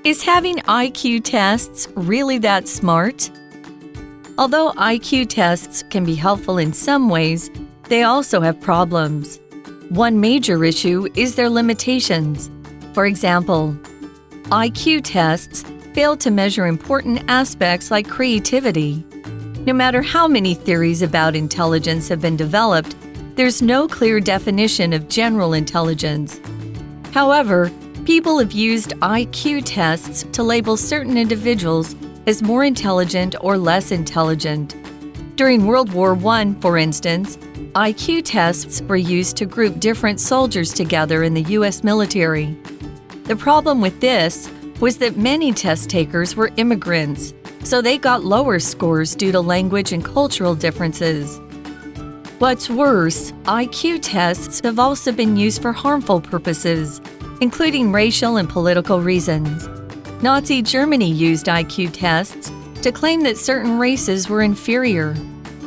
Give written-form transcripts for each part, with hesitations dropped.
Is having IQ tests really that smart? Although IQ tests can be helpful in some ways, they also have problems. One major issue is their limitations. For example, IQ tests fail to measure important aspects like creativity. No matter how many theories about intelligence have been developed, there's no clear definition of general intelligence. However, people have used IQ tests to label certain individuals as more intelligent or less intelligent. During World War I, for instance, IQ tests were used to group different soldiers together in the U.S. military. The problem with this was that many test takers were immigrants, so they got lower scores due to language and cultural differences. What's worse, IQ tests have also been used for harmful purposes, including racial and political reasons. Nazi Germany used IQ tests to claim that certain races were inferior.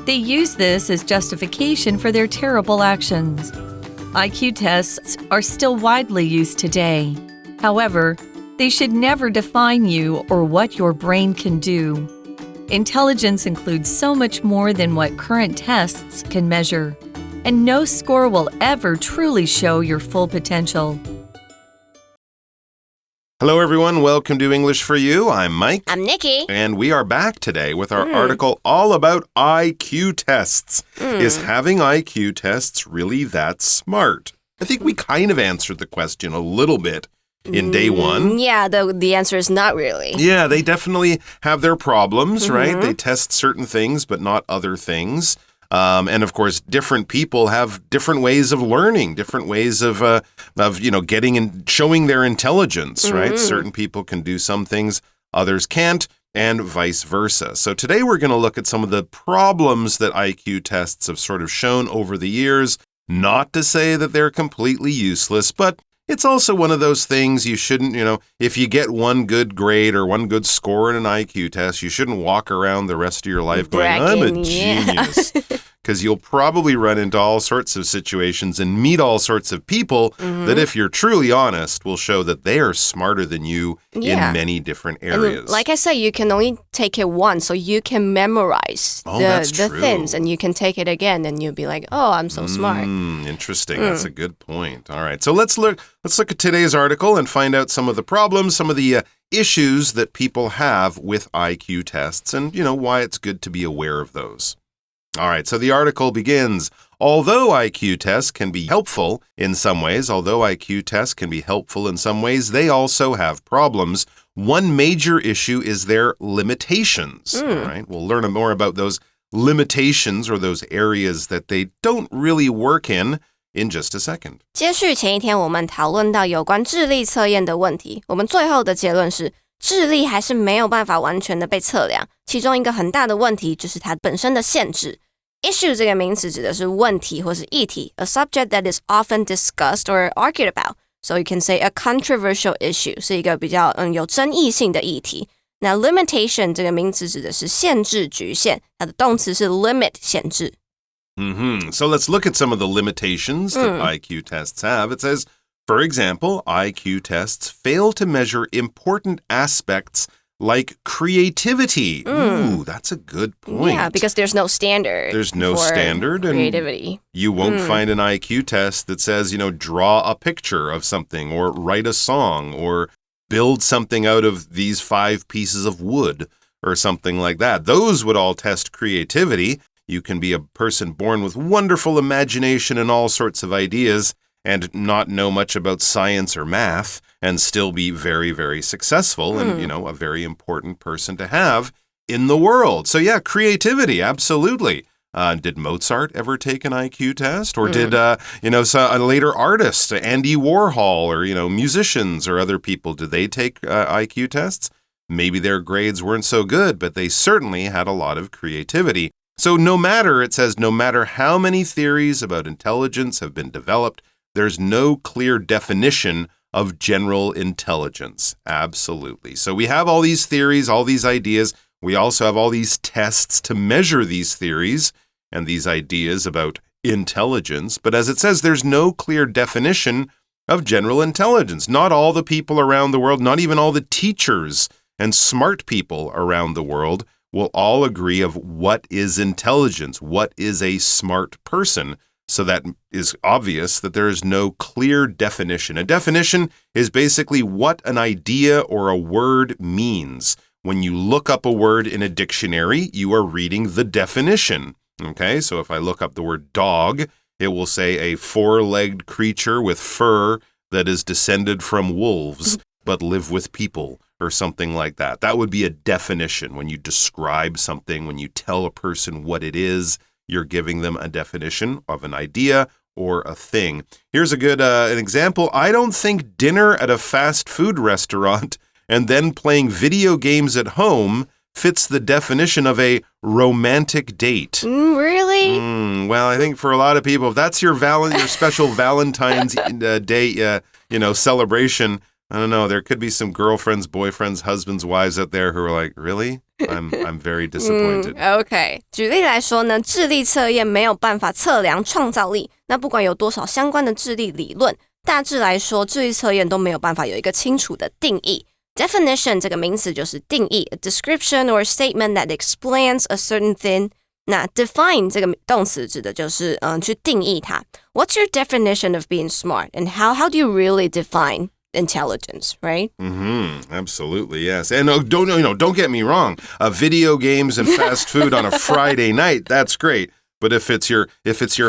They used this as justification for their terrible actions. IQ tests are still widely used today. However, they should never define you or what your brain can do. Intelligence includes so much more than what current tests can measure, and no score will ever truly show your full potential. Hello, everyone. Welcome to English for You. I'm Mike. I'm Nikki. And we are back today with our article all about IQ tests. Is having IQ tests really that smart? I think we kind of answered the question a little bit in day one. Yeah, the answer is not really. Yeah, they definitely have their problems, right? They test certain things, but not other things. And of course, different people have different ways of learning, different ways of getting and showing their intelligence, right? Certain people can do some things, others can't, and vice versa. So today we're going to look at some of the problems that IQ tests have sort of shown over the years. Not to say that they're completely useless, but it's also one of those things you shouldn't, if you get one good grade or one good score in an IQ test, you shouldn't walk around the rest of your life going, I'm a genius. Because you'll probably run into all sorts of situations and meet all sorts of people that, if you're truly honest, will show that they are smarter than you in many different areas. And like I said, you can only take it once, so you can memorize the things, and you can take it again, and you'll be like, oh, I'm so smart. Interesting. That's a good point. All right. So let's look at today's article and find out some of the problems, some of the issues that people have with IQ tests, and, why it's good to be aware of those. All right, so the article begins, although IQ tests can be helpful in some ways, they also have problems. One major issue is their limitations. All right, we'll learn more about those limitations or those areas that they don't really work in just a second. 接续前一天我们讨论到有关智力测验的问题，我们最后的结论是智力还是没有办法完全的被测量，其中一个很大的问题就是它本身的限制。Issue 这个名词指的是问题或是议题 a subject that is often discussed or argued about. So you can say a controversial issue 是一个比较有争议性的议题。那 limitation 这个名词指的是限制、局限，它的动词是 limit 限制。So let's look at some of the limitations that IQ tests have. It says, for example, IQ tests fail to measure important aspects like creativity. Ooh, that's a good point. Yeah, because there's no standard. There's no standard. Creativity. And you won't find an IQ test that says, draw a picture of something or write a song or build something out of these 5 pieces of wood or something like that. Those would all test creativity. You can be a person born with wonderful imagination and all sorts of ideas and not know much about science or math and still be very, very successful and, a very important person to have in the world. So, yeah, creativity, absolutely. Did Mozart ever take an IQ test? Or did, a later artist, Andy Warhol, or, musicians or other people, did they take IQ tests? Maybe their grades weren't so good, but they certainly had a lot of creativity. So it says, no matter how many theories about intelligence have been developed, there's no clear definition of general intelligence. Absolutely. So we have all these theories, all these ideas. We also have all these tests to measure these theories and these ideas about intelligence. But as it says, there's no clear definition of general intelligence. Not all the people around the world, not even all the teachers and smart people around the world will all agree of what is intelligence, what is a smart person. So that is obvious that there is no clear definition. A definition is basically what an idea or a word means. When you look up a word in a dictionary, you are reading the definition. Okay, so if I look up the word dog, it will say a four-legged creature with fur that is descended from wolves but live with people or something like that. That would be a definition. When you describe something, when you tell a person what it is, you're giving them a definition of an idea or a thing. Here's a good an example. I don't think dinner at a fast food restaurant and then playing video games at home fits the definition of a romantic date. Really? Well, I think for a lot of people, if that's your special Valentine's Day, celebration, I don't know. There could be some girlfriends, boyfriends, husbands, wives out there who are like, really? I'm very disappointed. OK， 举例来说呢，智力测验没有办法测量创造力。那不管有多少相关的智力理论，大致来说，智力测验都没有办法有一个清楚的定义。Definition 这个名词就是定义 ，a description or a statement that explains a certain thing。那 define 这个动词指的就是去定义它。What's your definition of being smart, and how do you really define intelligence, right? Absolutely, yes. And don't get me wrong. Video games and fast food on a Friday night, that's great. But if it's your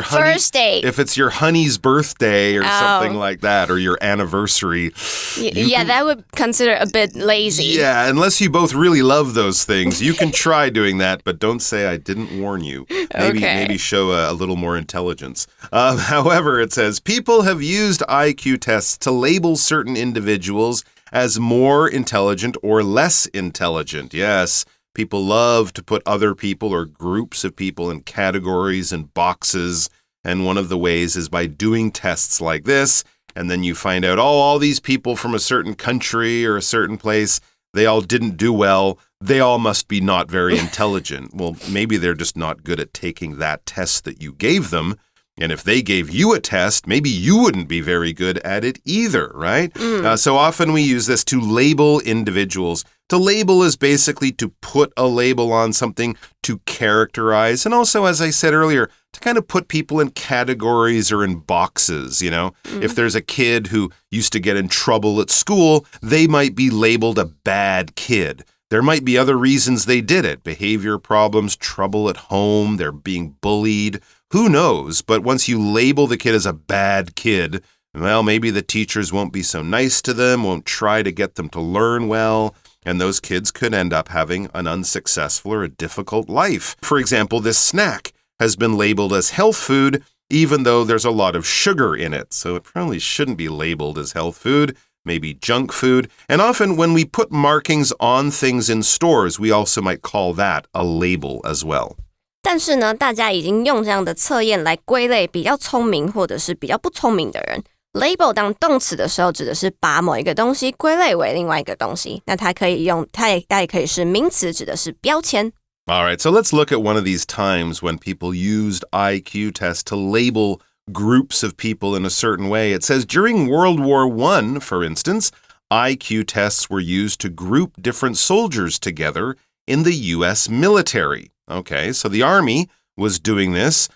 honey, first date, if it's your honey's birthday or something like that, or your anniversary, that would consider a bit lazy. Yeah, unless you both really love those things, you can try doing that, but don't say I didn't warn you. Maybe show a little more intelligence. However, it says people have used IQ tests to label certain individuals as more intelligent or less intelligent. Yes. People love to put other people or groups of people in categories and boxes. And one of the ways is by doing tests like this. And then you find out, all these people from a certain country or a certain place, they all didn't do well. They all must be not very intelligent. Well, maybe they're just not good at taking that test that you gave them. And if they gave you a test, maybe you wouldn't be very good at it either, right? So often we use this to label individuals. To label is basically to put a label on something, to characterize, and also, as I said earlier, to kind of put people in categories or in boxes, If there's a kid who used to get in trouble at school, they might be labeled a bad kid. There might be other reasons they did it. Behavior problems, trouble at home, they're being bullied. Who knows? But once you label the kid as a bad kid, well, maybe the teachers won't be so nice to them, won't try to get them to learn well, and those kids could end up having an unsuccessful or a difficult life. For example, this snack has been labeled as health food, even though there's a lot of sugar in it. So it probably shouldn't be labeled as health food. Maybe junk food. And often when we put markings on things in stores, we also might call that a label as well. 但是呢，大家已经用这样的测验来归类比较聪明或者是比较不聪明的人。Label 当动词的时候，指的是把某一个东西归类为另外一个东西。那它也可以是名词，指的是标签。All right, so let's look at one of these times when people used IQ tests to label groups of people in a certain way. It says during World War I, for instance, IQ tests were used to group different soldiers together in the U.S. military. Okay, so the Army was doing this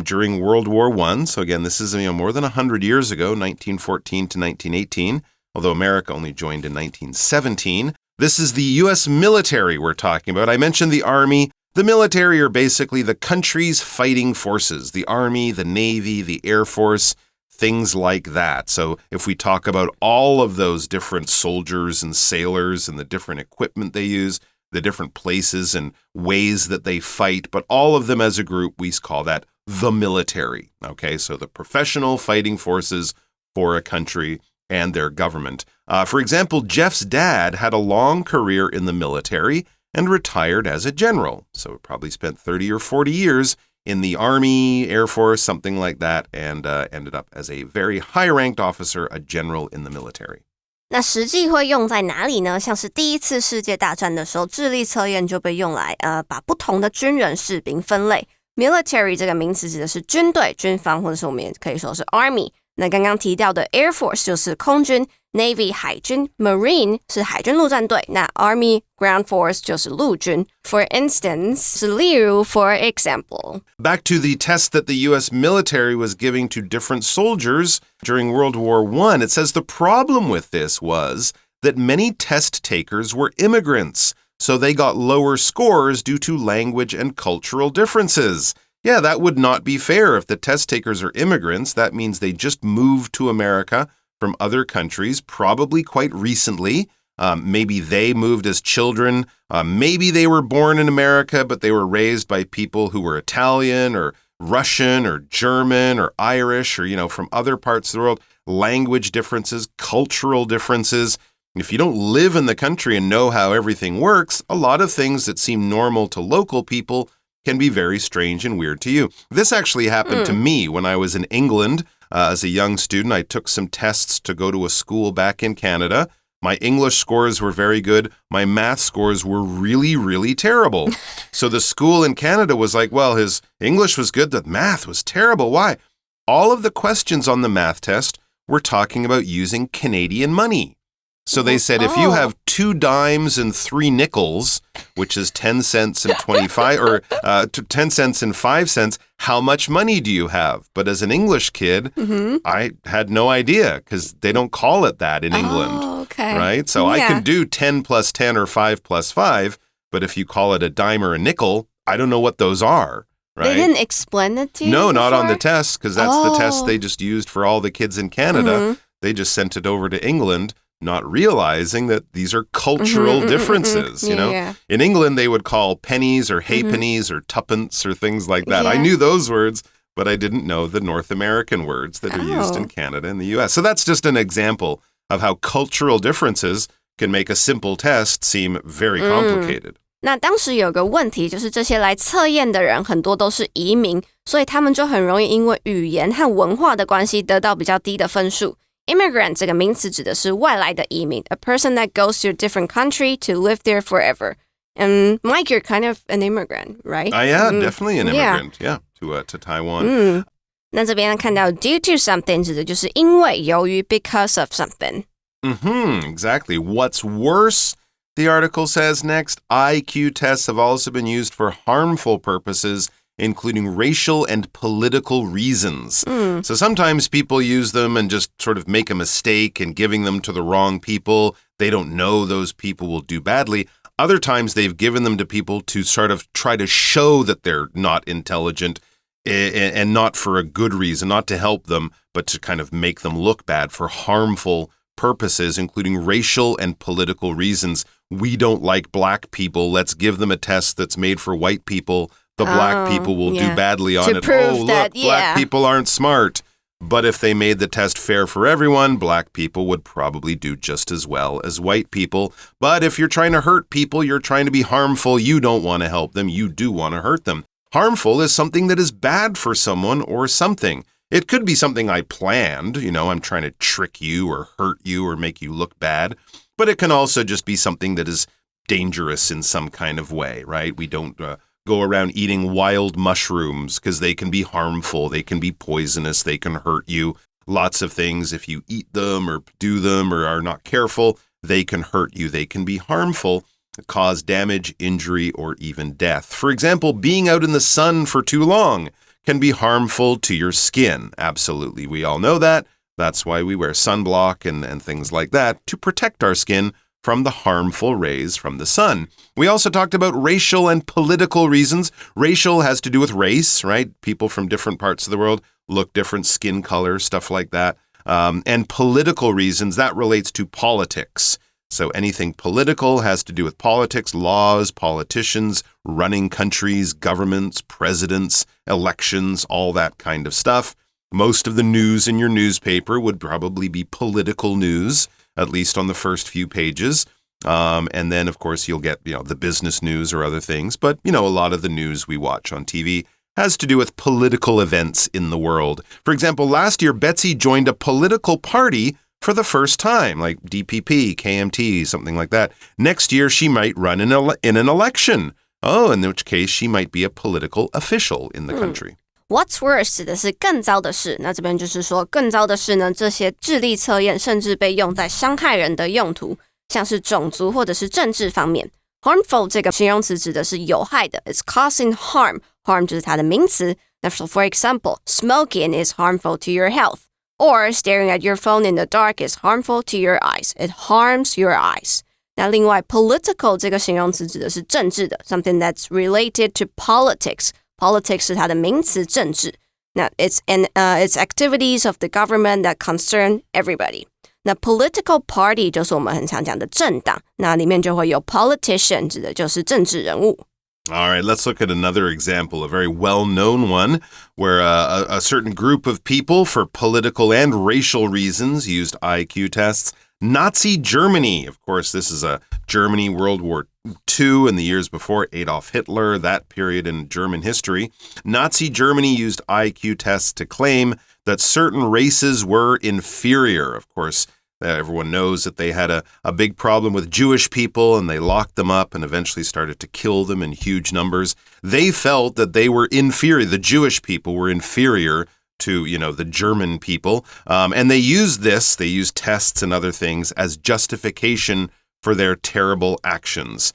during World War I. So again, this is more than 100 years ago, 1914 to 1918, although America only joined in 1917. This is the U.S. military we're talking about. I mentioned the Army. The military are basically the country's fighting forces, the Army, the Navy, the Air Force, things like that. So if we talk about all of those different soldiers and sailors and the different equipment they use, the different places and ways that they fight, but all of them as a group, we call that the military. Okay, so the professional fighting forces for a country and their government. For example, Jeff's dad had a long career in the military and retired as a general. So he probably spent 30 or 40 years in the Army, Air Force, something like that, and ended up as a very high-ranked officer, a general in the military. 那实际会用在哪里呢？像是第一次世界大战的时候，智力测验就被用来把不同的军人士兵分类。Military 这个名词指的是军队、军方，或者是我们也可以说是 Army。那刚刚提到的 Air Force 就是空军 Navy 海军 Marine 是海军陆战队，那 Army Ground Force 就是陆军 For instance 是例如 For example Back to the test that the U.S. military was giving to different soldiers during World War I, it says the problem with this was that many test takers were immigrants, so they got lower scores due to language and cultural differences. Yeah, that would not be fair. If the test takers are immigrants, that means they just moved to America from other countries, probably quite recently. Maybe they moved as children. Maybe they were born in America, but they were raised by people who were Italian or Russian or German or Irish or, from other parts of the world. Language differences, cultural differences. If you don't live in the country and know how everything works, a lot of things that seem normal to local people can be very strange and weird to you. This actually happened to me when I was in England. As a young student, I took some tests to go to a school back in Canada. My English scores were very good. My math scores were really, really terrible. So the school in Canada was like, well, his English was good, the math was terrible. Why? All of the questions on the math test were talking about using Canadian money. So they said, if you have 2 dimes and 3 nickels, which is 10 cents and 25, or 10 cents and 5 cents, how much money do you have? But as an English kid, I had no idea because they don't call it that in England. Oh, okay. Right? So I can do 10 plus 10 or 5 plus 5, but if you call it a dime or a nickel, I don't know what those are. Right? They didn't explain it to you No, not before? on the test because that's the test they just used for all the kids in Canada. They just sent it over to England, not realizing that these are cultural differences, you know? Yeah. In England, they would call pennies or halfpennies or tuppence or things like that. Yeah. I knew those words, but I didn't know the North American words that are used in Canada and the U.S. So that's just an example of how cultural differences can make a simple test seem very complicated. 那当时有个问题，就是这些来测验的人很多都是移民，所以他们就很容易因为语言和文化的关系得到比较低的分数。Immigrant 这个名词指的是外来的移民 ，a person that goes to a different country to live there forever. Mike, you're kind of an immigrant, right? Yeah, definitely an immigrant. Yeah, to Taiwan. 那这边看到 due to something 指的就是因为由于 because of something. Exactly. What's worse, the article says next, IQ tests have also been used for harmful purposes, including racial and political reasons. So sometimes people use them and just sort of make a mistake in giving them to the wrong people. They don't know those people will do badly. Other times they've given them to people to sort of try to show that they're not intelligent and not for a good reason, not to help them, but to kind of make them look bad for harmful purposes, including racial and political reasons. We don't like black people. Let's give them a test that's made for white people. The black people will do badly on it. Prove that, black people aren't smart. But if they made the test fair for everyone, black people would probably do just as well as white people. But if you're trying to hurt people, you're trying to be harmful, you don't want to help them, you do want to hurt them. Harmful is something that is bad for someone or something. It could be something I planned, I'm trying to trick you or hurt you or make you look bad. But it can also just be something that is dangerous in some kind of way, right? We don't go around eating wild mushrooms because they can be harmful, they can be poisonous, they can hurt you. Lots of things, if you eat them or do them or are not careful, they can hurt you, they can be harmful, cause damage, injury, or even death. For example, being out in the sun for too long can be harmful to your skin. Absolutely, we all know that. That's why we wear sunblock and things like that to protect our skin from the harmful rays from the sun. We also talked about racial and political reasons. Racial has to do with race, right? People from different parts of the world look different, skin color, stuff like that. And political reasons, that relates to politics. So anything political has to do with politics, laws, politicians, running countries, governments, presidents, elections, all that kind of stuff. Most of the news in your newspaper would probably be political news, at least on the first few pages. And then, of course, you'll get, the business news or other things. But, a lot of the news we watch on TV has to do with political events in the world. For example, last year, Betsy joined a political party for the first time, like DPP, KMT, something like that. Next year, she might run in an election. Oh, in which case she might be a political official in the country. What's worse 指的是更糟的事，那这边就是说更糟的是呢，这些智力测验甚至被用在伤害人的用途，像是种族或者是政治方面。Harmful 这个形容词指的是有害的 ，It's causing harm. Harm 就是它的名词。那 for example, smoking is harmful to your health, or staring at your phone in the dark is harmful to your eyes. It harms your eyes. 那另外 political 这个形容词指的是政治的 something that's related to politics. Politics 是它的名词政治。那 it's activities of the government that concern everybody. 那 political party 就是我们很常讲的政党，那里面就会有 politician 指的就是政治人物。All right, let's look at another example, a very well-known one, where a certain group of people, for political and racial reasons, used IQ tests. Nazi Germany, of course, this is Germany, World War II, in the years before Adolf Hitler, that period in German history. Nazi Germany used IQ tests to claim that certain races were inferior. Of course, everyone knows that they had a big problem with Jewish people, and they locked them up and eventually started to kill them in huge numbers. They felt that they were inferior. The Jewish people were inferior to, the German people. And they used tests and other things as justification for their terrible actions.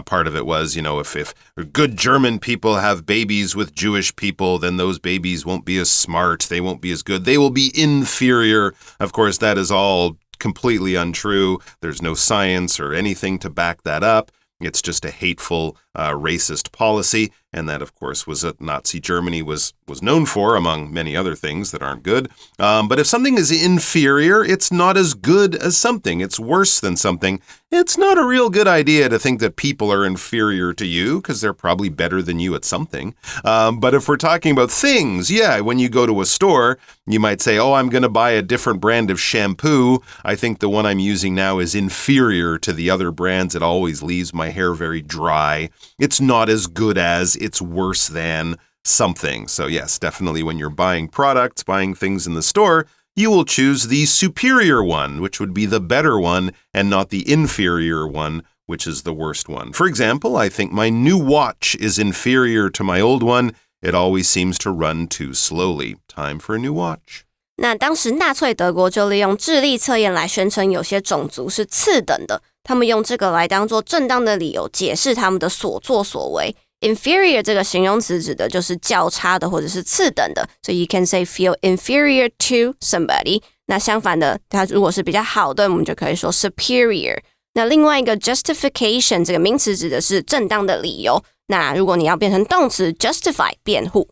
Part of it was, if good German people have babies with Jewish people, then those babies won't be as smart. They won't be as good. They will be inferior. Of course, that is all completely untrue. There's no science or anything to back that up. It's just a hateful, racist policy. And that, of course, was what Nazi Germany was known for, among many other things that aren't good. But if something is inferior, it's not as good as something. It's worse than something. It's not a real good idea to think that people are inferior to you because they're probably better than you at something. But if we're talking about things, when you go to a store, you might say, I'm going to buy a different brand of shampoo. I think the one I'm using now is inferior to the other brands. It always leaves my hair very dry. It's not as good as, it's worse than something. So yes, definitely when you're buying products, buying things in the store, you will choose the superior one, which would be the better one, and not the inferior one, which is the worst one. For example, I think my new watch is inferior to my old one. It always seems to run too slowly. Time for a new watch. 那当时纳粹德国就利用智力测验来宣称有些种族是次等的，他们用这个来当作正当的理由解释他们的所作所为。Inferior 这个形容词指的就是较差的或者是次等的，所以 you can say feel inferior to somebody。那相反的，它如果是比较好的，我们就可以说 superior。那另外一个 justification 这个名词指的是正当的理由。那如果你要变成动词 justify 辩护。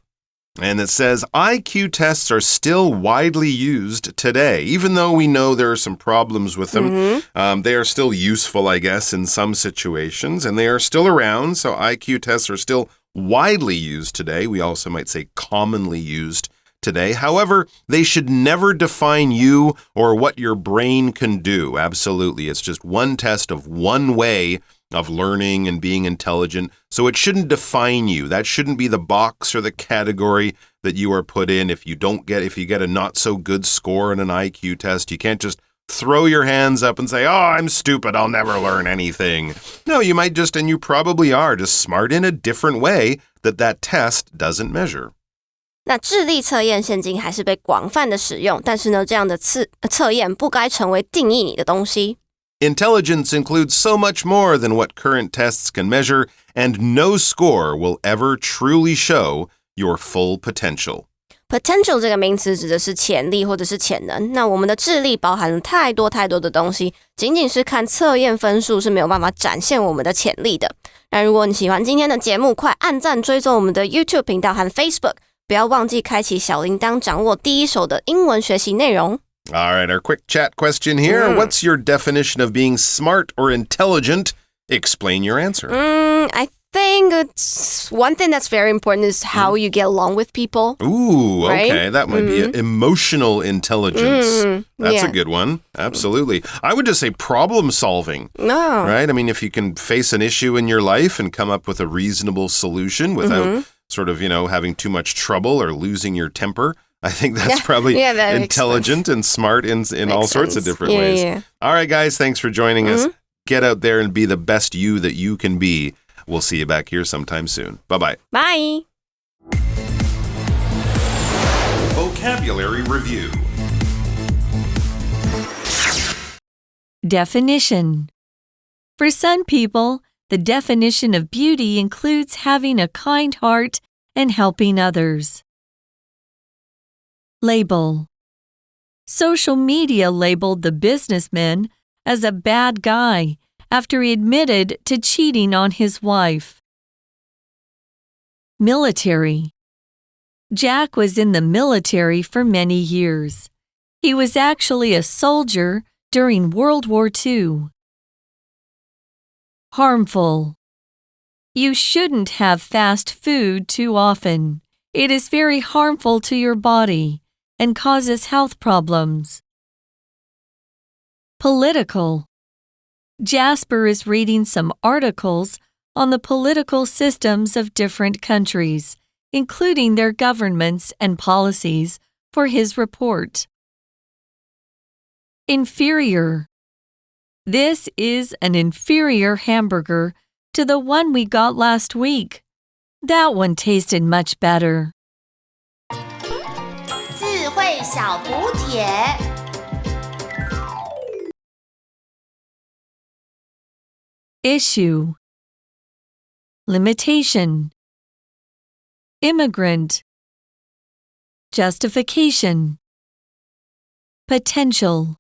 And it says IQ tests are still widely used today. Even though we know there are some problems with them, they are still useful, I guess, in some situations. And they are still around, so IQ tests are still widely used today. We also might say commonly used today. However, they should never define you or what your brain can do. Absolutely. It's just one test of one way of learning and being intelligent. So it shouldn't define you. That shouldn't be the box or the category that you are put in. If you get a not so good score in an IQ test, you can't just throw your hands up and say, I'm stupid, I'll never learn anything. No, you might just, and you probably are, just smart in a different way that test doesn't measure. 那智力测验现今还是被广泛的使用，但是呢，这样的测验不该成为定义你的东西。Intelligence includes so much more than what current tests can measure, and no score will ever truly show your full potential. Potential 这个名词指的是潜力或者是潜能。那我们的智力包含了太多的东西，仅仅是看测验分数是没有办法展现我们的潜力的。那如果你喜欢今天的节目，快按赞追踪我们的 YouTube 频道和 Facebook， 不要忘记开启小铃铛，掌握第一手的英文学习内容。All right, our quick chat question here. What's your definition of being smart or intelligent? Explain your answer. I think it's one thing that's very important is how you get along with people. Ooh, right? Okay. That might be emotional intelligence. That's a good one. Absolutely. I would just say problem solving. No. Right? I mean, if you can face an issue in your life and come up with a reasonable solution without sort of, having too much trouble or losing your temper, I think that's probably that intelligent and smart in all sorts of different ways. Yeah. All right, guys, thanks for joining us. Get out there and be the best you that you can be. We'll see you back here sometime soon. Bye-bye. Bye. Vocabulary Review. Definition. For some people, the definition of beauty includes having a kind heart and helping others. Label. Social media labeled the businessman as a bad guy after he admitted to cheating on his wife. Military. Jack was in the military for many years. He was actually a soldier during World War II. Harmful. You shouldn't have fast food too often. It is very harmful to your body and causes health problems. Political. Jasper is reading some articles on the political systems of different countries, including their governments and policies, for his report. Inferior. This is an inferior hamburger to the one we got last week. That one tasted much better. 智慧小补帖。Issue. Limitation. Immigrant. Justification. Potential.